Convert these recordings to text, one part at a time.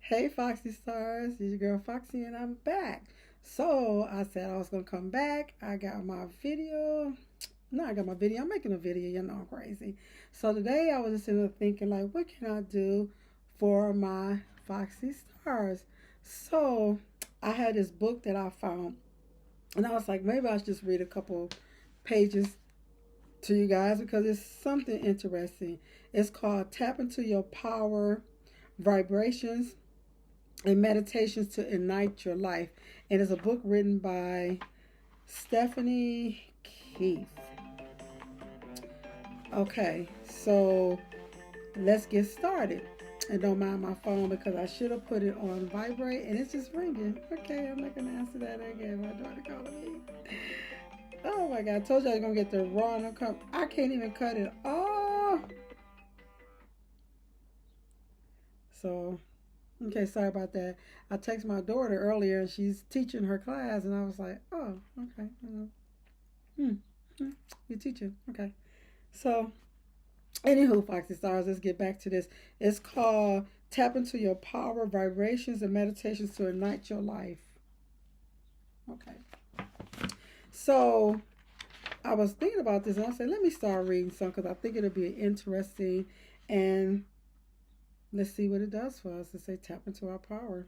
Hey, Foxy Stars, it's your girl Foxy, and I'm back. So I said I was gonna come back. I got my video. No, I got my video. I'm making a video. You know I'm crazy. So today I was just sitting there thinking, like, what can I do for my Foxy Stars? So I had this book that I found, and I was like, maybe I should just read a couple pages to you guys because it's something interesting. It's called Tap into Your Power Vibrations and Meditations to Ignite Your Life. And it's a book written by Stephaine Keith. Okay, so let's get started. And don't mind my phone because I should have put it on vibrate and it's just ringing. Okay, I'm not gonna answer that again. My daughter calling me. Oh my god, I told you I was gonna get the raw and I can't even cut it off. So okay, sorry about that. I texted my daughter earlier and she's teaching her class, and I was like, oh, okay. Hmm, hmm, you're teaching. Okay. So, anywho, Foxy Stars, let's get back to this. It's called Tap into Your Power, Vibrations, and Meditations to Ignite Your Life. Okay. So, I was thinking about this and I said, let me start reading some because I think it'll be interesting. And let's see what it does for us. It say tap into our power.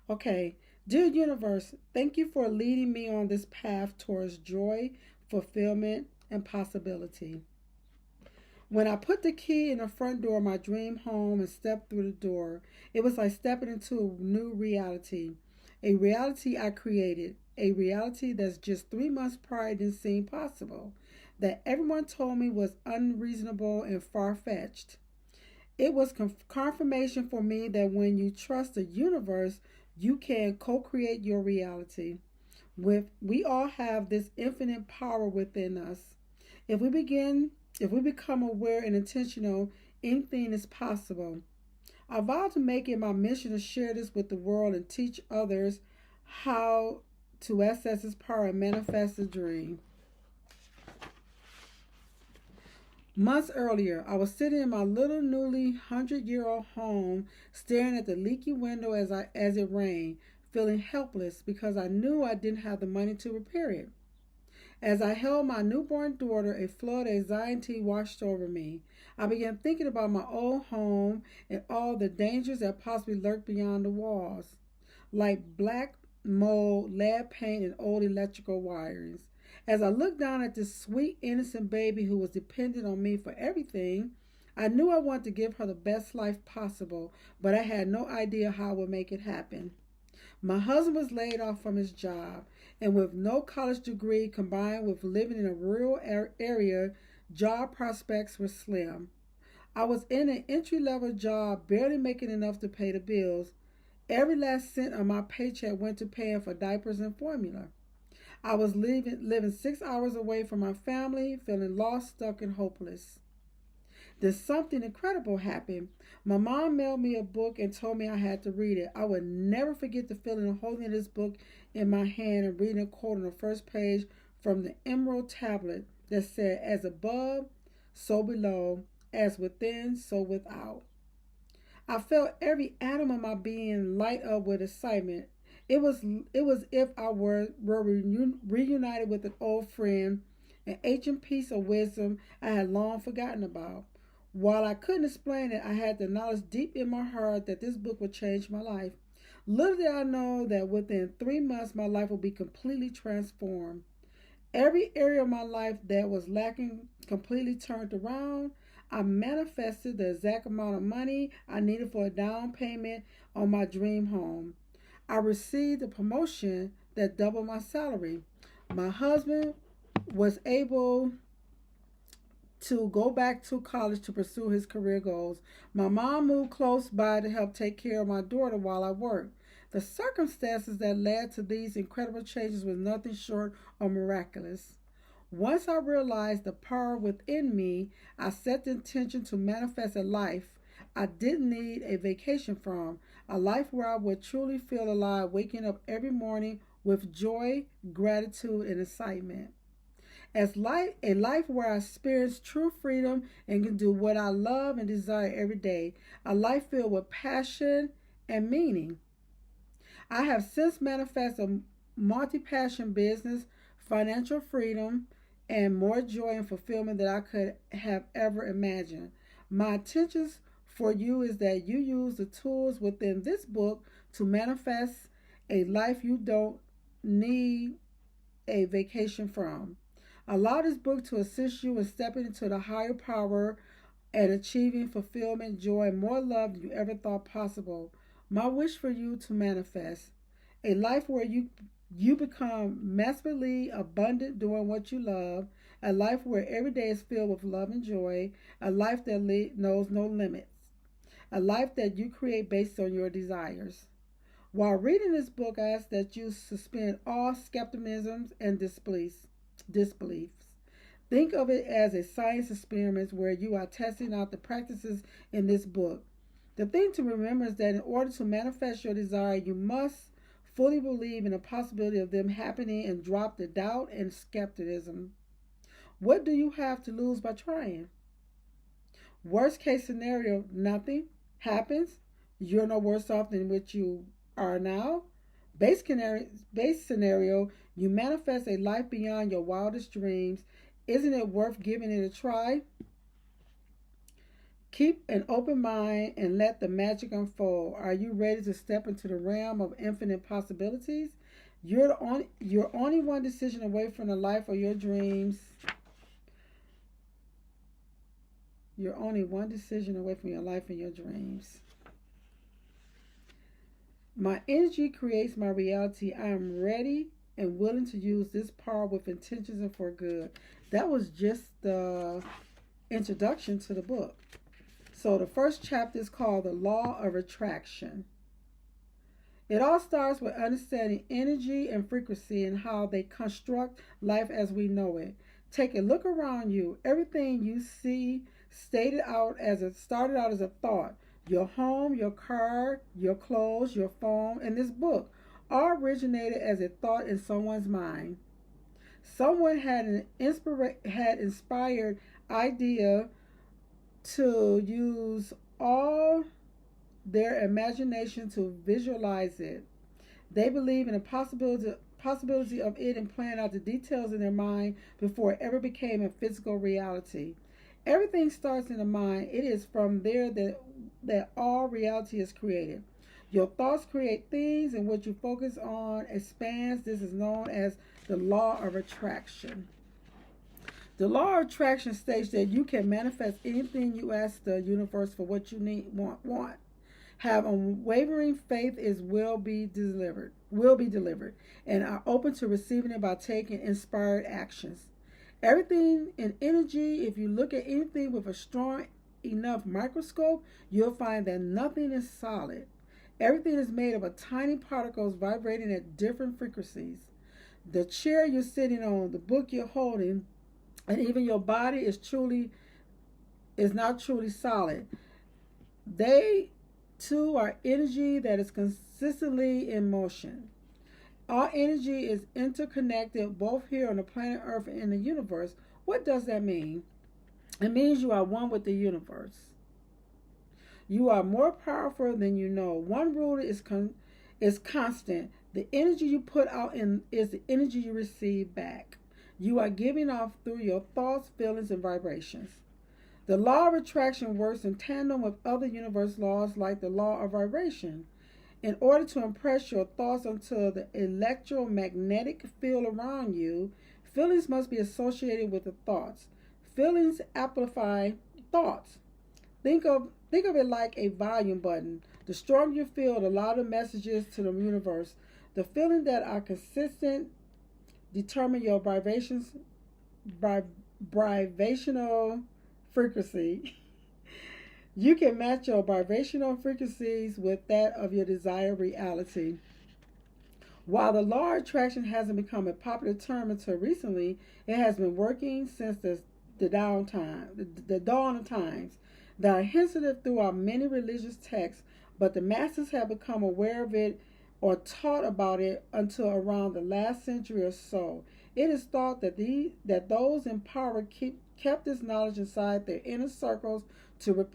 Okay. Dear universe, thank you for leading me on this path towards joy, fulfillment, and possibility. When I put the key in the front door of my dream home and stepped through the door, it was like stepping into a new reality. A reality I created. A reality that's just 3 months prior didn't seem possible. That everyone told me was unreasonable and far fetched. It was confirmation for me that when you trust the universe, you can co create your reality. We all have this infinite power within us. If we begin, if we become aware and intentional, anything is possible. I vow to make it my mission to share this with the world and teach others how to access this power and manifest a dream. Months earlier, I was sitting in my little newly 100-year-old home, staring at the leaky window as it rained, feeling helpless because I knew I didn't have the money to repair it. As I held my newborn daughter, a flood of anxiety washed over me. I began thinking about my old home and all the dangers that possibly lurked beyond the walls, like black mold, lead paint, and old electrical wirings. As I looked down at this sweet, innocent baby who was dependent on me for everything, I knew I wanted to give her the best life possible, but I had no idea how I would make it happen. My husband was laid off from his job, and with no college degree combined with living in a rural area, job prospects were slim. I was in an entry level job, barely making enough to pay the bills. Every last cent of my paycheck went to paying for diapers and formula. I was living 6 hours away from my family, feeling lost, stuck, and hopeless. Then something incredible happened. My mom mailed me a book and told me I had to read it. I would never forget the feeling of holding this book in my hand and reading a quote on the first page from the emerald tablet that said, as above, so below, as within, so without. I felt every atom of my being light up with excitement. It was if I were reunited with an old friend, an ancient piece of wisdom I had long forgotten about. While I couldn't explain it, I had the knowledge deep in my heart that this book would change my life. Little did I know that within 3 months my life would be completely transformed. Every area of my life that was lacking completely turned around. I manifested the exact amount of money I needed for a down payment on my dream home. I received a promotion that doubled my salary. My husband was able to go back to college to pursue his career goals. My mom moved close by to help take care of my daughter while I worked. The circumstances that led to these incredible changes was nothing short of miraculous. Once I realized the power within me, I set the intention to manifest a life I didn't need a vacation from, a life where I would truly feel alive, waking up every morning with joy, gratitude, and excitement. A life where I experience true freedom and can do what I love and desire every day. A life filled with passion and meaning. I have since manifested a multi passion business, financial freedom, and more joy and fulfillment than I could have ever imagined. My intentions for you is that you use the tools within this book to manifest a life you don't need a vacation from. Allow this book to assist you in stepping into the higher power and achieving fulfillment, joy, and more love than you ever thought possible. My wish for you to manifest a life where you become massively abundant doing what you love, a life where every day is filled with love and joy, a life that knows no limits, a life that you create based on your desires. While reading this book, I ask that you suspend all skepticisms and disbeliefs. Think of it as a science experiment where you are testing out the practices in this book. The thing to remember is that in order to manifest your desire, you must fully believe in the possibility of them happening and drop the doubt and skepticism. What do you have to lose by trying? Worst case scenario, nothing happens. You're no worse off than what you are now. Base scenario, you manifest a life beyond your wildest dreams. Isn't it worth giving it a try? Keep an open mind and let the magic unfold. Are you ready to step into the realm of infinite possibilities? You're only one decision away from the life of your dreams. You're only one decision away from your life and your dreams. My energy creates my reality. I am ready and willing to use this power with intentions and for good. That was just the introduction to the book. So the first chapter is called The Law of Attraction. It all starts with understanding energy and frequency and how they construct life as we know it. Take a look around you. Everything you see started out as a thought. Your home, your car, your clothes, your phone, and this book all originated as a thought in someone's mind. Someone had inspired idea to use all their imagination to visualize it. They believe in the possibility of it and plan out the details in their mind before it ever became a physical reality. Everything starts in the mind. It is from there that all reality is created. Your thoughts create things, and what you focus on expands. This is known as the law of attraction. The law of attraction states that you can manifest anything you ask the universe for what you want. Have unwavering faith is will be delivered, and are open to receiving it by taking inspired actions. Everything in energy, if you look at anything with a strong enough microscope, you'll find that nothing is solid. Everything is made of a tiny particles vibrating at different frequencies. The chair you're sitting on, the book you're holding, and even your body is not truly solid. They too are energy that is consistently in motion. All energy is interconnected both here on the planet Earth and in the universe. What does that mean? It means you are one with the universe. You are more powerful than you know. One rule is constant. The energy you put out is the energy you receive back. You are giving off through your thoughts, feelings, and vibrations. The law of attraction works in tandem with other universe laws like the law of vibration. In order to impress your thoughts onto the electromagnetic field around you, feelings must be associated with the thoughts. Feelings amplify thoughts. Think of it like a volume button. The stronger you feel, the louder messages to the universe. The feelings that are consistent determine your vibrational frequency. You can match your vibrational frequencies with that of your desired reality. While the law of attraction hasn't become a popular term until recently, it has been working since the dawn of times. There are hints of it throughout many religious texts, but the masses have become aware of it or taught about it until around the last century or so. It is thought that those in power kept this knowledge inside their inner circles to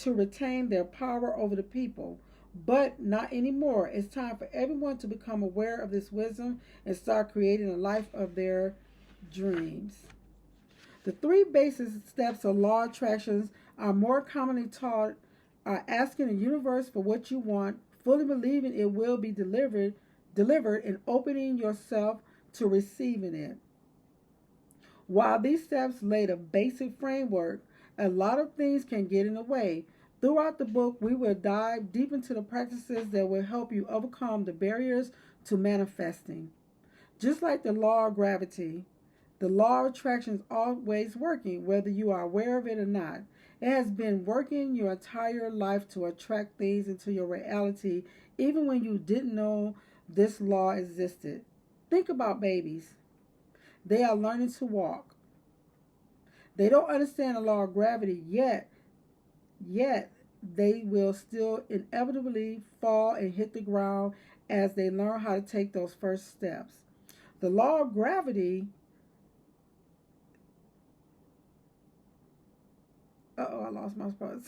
retain their power over the people. But not anymore. It's time for everyone to become aware of this wisdom and start creating a life of their dreams. The three basic steps of law attractions are more commonly taught are asking the universe for what you want, fully believing it will be delivered and opening yourself to receiving it. While these steps lay the basic framework, a lot of things can get in the way. Throughout the book, we will dive deep into the practices that will help you overcome the barriers to manifesting. Just like the law of gravity, the law of attraction is always working, whether you are aware of it or not. It has been working your entire life to attract things into your reality, even when you didn't know this law existed. Think about babies. They are learning to walk. They don't understand the law of gravity yet they will still inevitably fall and hit the ground as they learn how to take those first steps. The law of gravity, I lost my spot.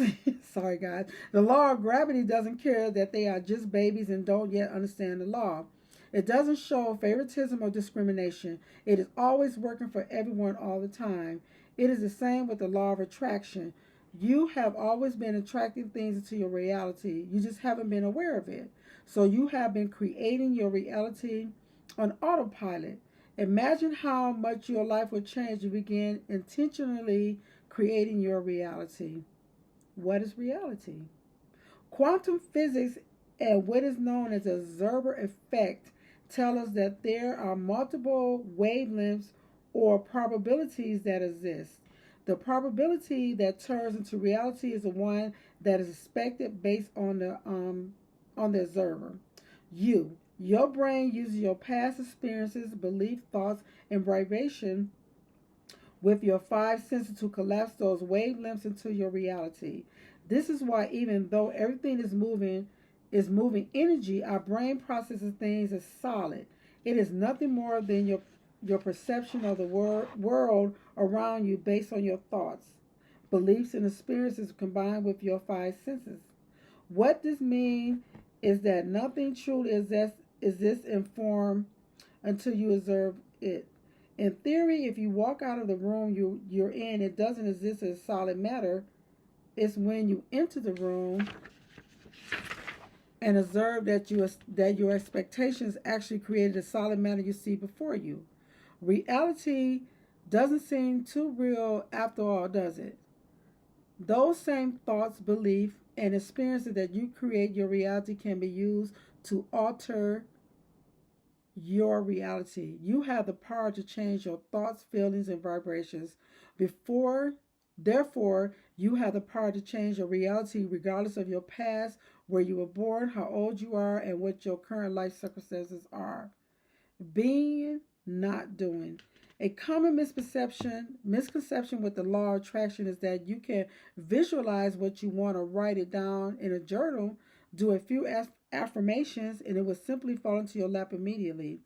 Sorry, guys. The law of gravity doesn't care that they are just babies and don't yet understand the law. It doesn't show favoritism or discrimination. It is always working for everyone all the time. It is the same with the law of attraction. You have always been attracting things into your reality. You just haven't been aware of it. So you have been creating your reality on autopilot. Imagine how much your life would change if you begin intentionally creating your reality. What is reality? Quantum physics and what is known as the Zerber effect tell us that there are multiple wavelengths or probabilities that exist. The probability that turns into reality is the one that is expected based on the observer. Your brain uses your past experiences, belief, thoughts, and vibration with your five senses to collapse those wavelengths into your reality. This is why even though everything is moving energy, our brain processes things as solid. It is nothing more than your perception of the world around you based on your thoughts, beliefs, and experiences combined with your five senses. What this means is that nothing truly exists in form until you observe it. In theory, if you walk out of the room you're in, it doesn't exist as solid matter. It's when you enter the room and observe that your expectations actually created a solid matter you see before you. Reality doesn't seem too real after all, does it? Those same thoughts, beliefs, and experiences that you create your reality can be used to alter your reality. You have the power to change your thoughts, feelings, and vibrations. Before, therefore, you have the power to change your reality regardless of your past, where you were born, how old you are, and what your current life circumstances are. Being, not doing. A common misconception with the law of attraction is that you can visualize what you want or write it down in a journal, do a few affirmations, and it will simply fall into your lap immediately.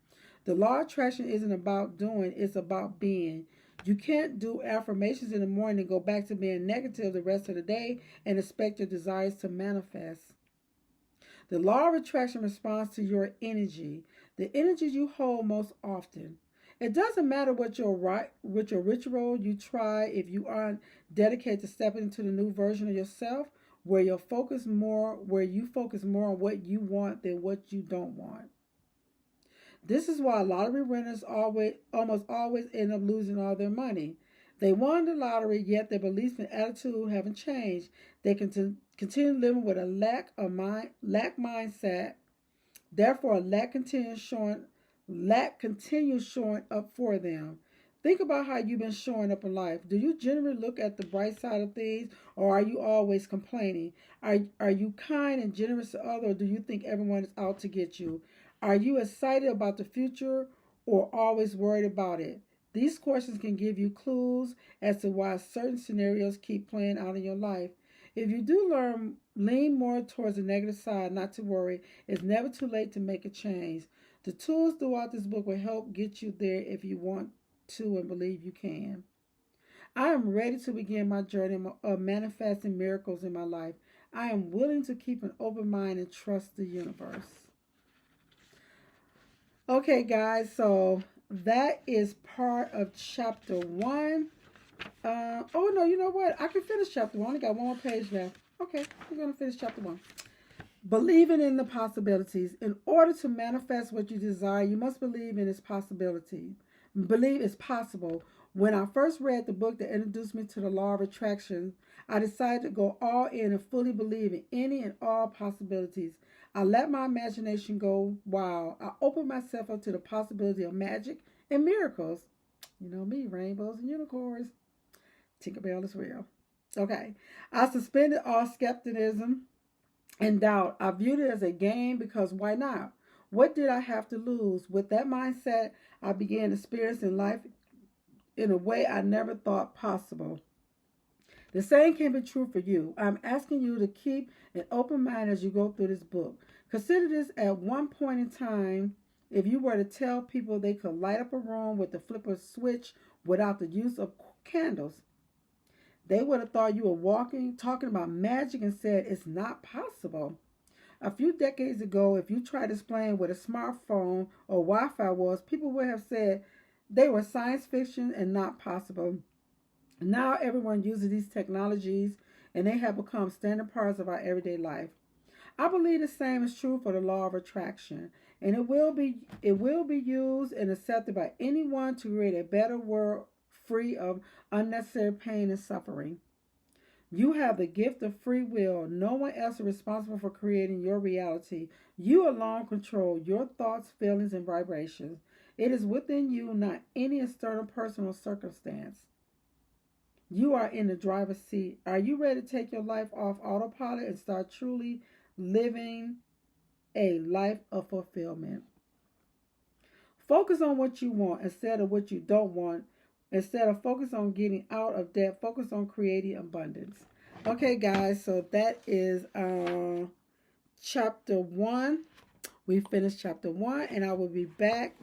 The law of attraction isn't about doing, it's about being. You can't do affirmations in the morning and go back to being negative the rest of the day and expect your desires to manifest. The law of attraction responds to your energy, the energy you hold most often. It doesn't matter what your ritual you try if you aren't dedicated to stepping into the new version of yourself where you focus more on what you want than what you don't want. This is why lottery winners almost always end up losing all their money. They won the lottery, yet their beliefs and attitude haven't changed. They continue living with a lack mindset. Therefore, lack continues showing up for them. Think about how you've been showing up in life. Do you generally look at the bright side of things, or are you always complaining? Are you kind and generous to others, or do you think everyone is out to get you? Are you excited about the future, or always worried about it? These questions can give you clues as to why certain scenarios keep playing out in your life. If you do lean more towards the negative side, not to worry. It's never too late to make a change. The tools throughout this book will help get you there if you want to and believe you can. I am ready to begin my journey of manifesting miracles in my life. I am willing to keep an open mind and trust the universe. Okay, guys, so that is part of chapter one. Oh no, you know what? I can finish chapter one. I only got one more page left. Okay, we're gonna finish chapter one. Believing in the possibilities. In order to manifest what you desire, you must believe in its possibility. Believe it's possible. When I first read the book that introduced me to the law of attraction, I decided to go all in and fully believe in any and all possibilities. I let my imagination go wild. I opened myself up to the possibility of magic and miracles. You know me, rainbows and unicorns. Tinkerbell is real. Okay. I suspended all skepticism and doubt. I viewed it as a game because why not? What did I have to lose? With that mindset, I began experiencing life in a way I never thought possible. The same can be true for you. I'm asking you to keep an open mind as you go through this book. Consider this at one point in time. If you were to tell people they could light up a room with the flip of a switch without the use of candles, they would have thought you were talking about magic and said it's not possible. A few decades ago, if you tried to explain what a smartphone or Wi Fi was, people would have said they were science fiction and not possible. Now everyone uses these technologies and they have become standard parts of our everyday life. I believe the same is true for the law of attraction, and it will be used and accepted by anyone to create a better world free of unnecessary pain and suffering. You have the gift of free will. No one else is responsible for creating your reality. You alone control your thoughts, feelings, and vibrations. It is within you, not any external person or circumstance. You are in the driver's seat. Are you ready to take your life off autopilot and start truly living a life of fulfillment? Focus on what you want instead of what you don't want. Instead of focus on getting out of debt, focus on creating abundance. Okay, guys, so that is chapter one. We finished chapter one, and I will be back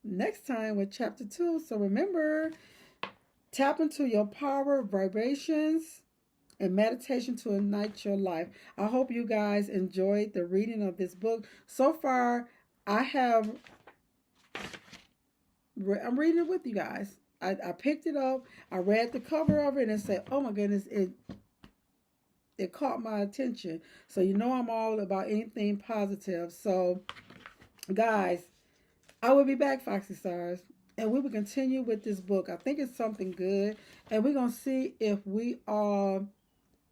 next time with chapter two. So remember, tap into your power, vibrations, and meditation to ignite your life. I hope you guys enjoyed the reading of this book. So far, I'm reading it with you guys. I picked it up. I read the cover of it and said, "Oh my goodness, it caught my attention." So you know I'm all about anything positive. So, guys, I will be back, Foxy Stars, and we will continue with this book. I think it's something good, and we're gonna see if we all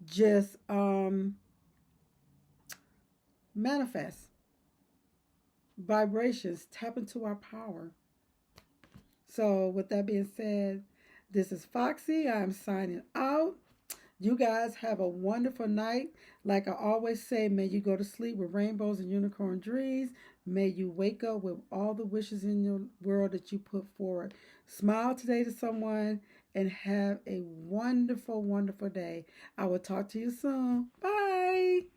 just manifest vibrations, tap into our power. So with that being said, this is Foxy. I'm signing out. You guys have a wonderful night. Like I always say, may you go to sleep with rainbows and unicorn dreams. May you wake up with all the wishes in your world that you put forward. Smile today to someone and have a wonderful, wonderful day. I will talk to you soon. Bye.